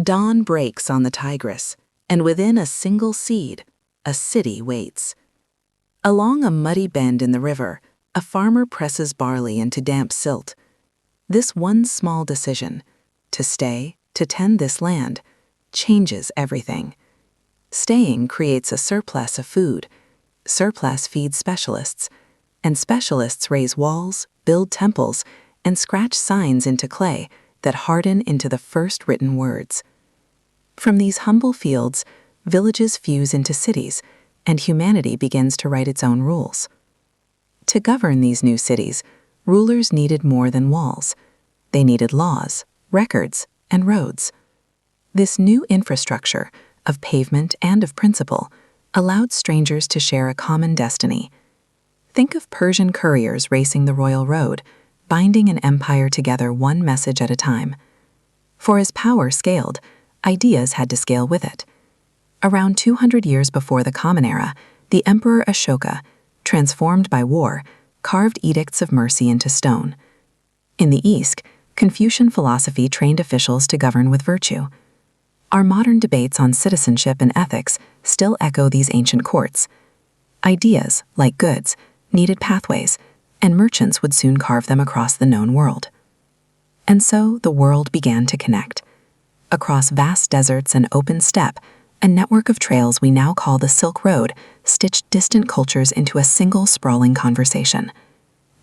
Dawn breaks on the Tigris, and within a single seed, a city waits. Along a muddy bend in the river, a farmer presses barley into damp silt. This one small decision, to stay, to tend this land, changes everything. Staying creates a surplus of food. Surplus feeds specialists, and specialists raise walls, build temples, and scratch signs into clay that harden into the first written words. From these humble fields, villages fuse into cities, and humanity begins to write its own rules. To govern these new cities, rulers needed more than walls. They needed laws, records, and roads. This new infrastructure, of pavement and of principle, allowed strangers to share a common destiny. Think of Persian couriers racing the royal road, binding an empire together one message at a time. For as power scaled, ideas had to scale with it. Around 200 years before the Common Era, the Emperor Ashoka, transformed by war, carved edicts of mercy into stone. In the East, Confucian philosophy trained officials to govern with virtue. Our modern debates on citizenship and ethics still echo these ancient courts. Ideas, like goods, needed pathways, and merchants would soon carve them across the known world. And so the world began to connect. Across vast deserts and open steppe, a network of trails we now call the Silk Road stitched distant cultures into a single sprawling conversation.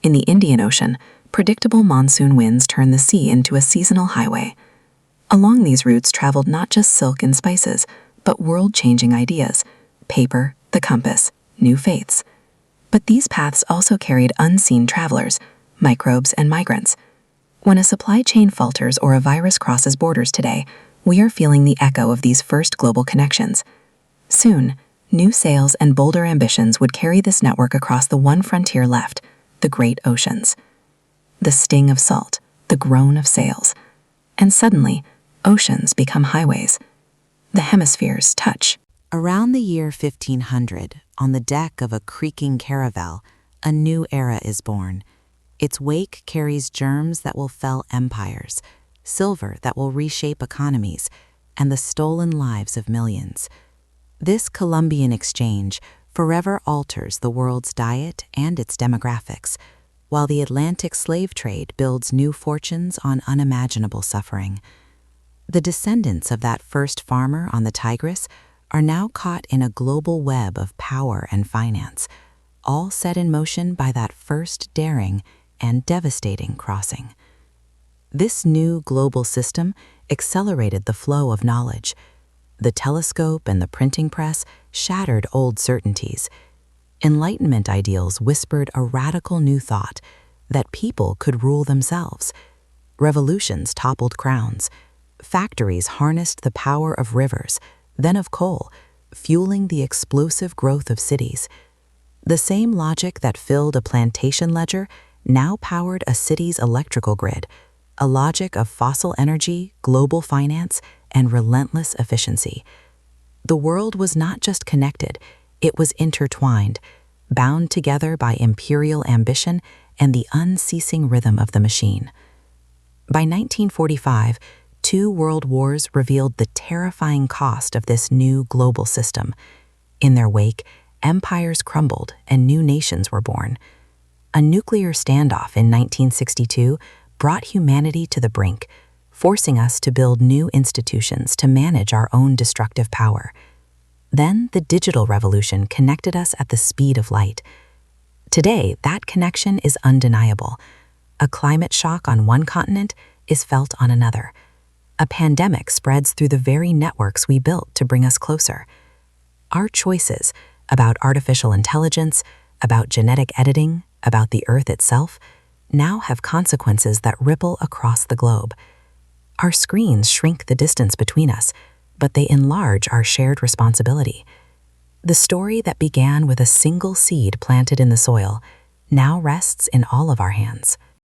In the Indian Ocean, predictable monsoon winds turned the sea into a seasonal highway. Along these routes traveled not just silk and spices, but world-changing ideas, paper, the compass, new faiths. But these paths also carried unseen travelers, microbes, and migrants. When a supply chain falters or a virus crosses borders today, we are feeling the echo of these first global connections. Soon, new sails and bolder ambitions would carry this network across the one frontier left, the great oceans. The sting of salt, the groan of sails. And suddenly, oceans become highways. The hemispheres touch. Around the year 1500, on the deck of a creaking caravel, a new era is born. Its wake carries germs that will fell empires, silver that will reshape economies, and the stolen lives of millions. This Columbian exchange forever alters the world's diet and its demographics, while the Atlantic slave trade builds new fortunes on unimaginable suffering. The descendants of that first farmer on the Tigris are now caught in a global web of power and finance, all set in motion by that first daring and devastating crossing. This new global system accelerated the flow of knowledge. The telescope and the printing press shattered old certainties. Enlightenment ideals whispered a radical new thought that people could rule themselves. Revolutions toppled crowns. Factories harnessed the power of rivers, then of coal, fueling the explosive growth of cities. The same logic that filled a plantation ledger now powered a city's electrical grid, a logic of fossil energy, global finance, and relentless efficiency. The world was not just connected, it was intertwined, bound together by imperial ambition and the unceasing rhythm of the machine. By 1945, 2 world wars revealed the terrifying cost of this new global system. In their wake, empires crumbled and new nations were born. A nuclear standoff in 1962 brought humanity to the brink, forcing us to build new institutions to manage our own destructive power. Then the digital revolution connected us at the speed of light. Today, that connection is undeniable. A climate shock on one continent is felt on another. A pandemic spreads through the very networks we built to bring us closer. Our choices about artificial intelligence, about genetic editing, about the Earth itself, now have consequences that ripple across the globe. Our screens shrink the distance between us, but they enlarge our shared responsibility. The story that began with a single seed planted in the soil now rests in all of our hands.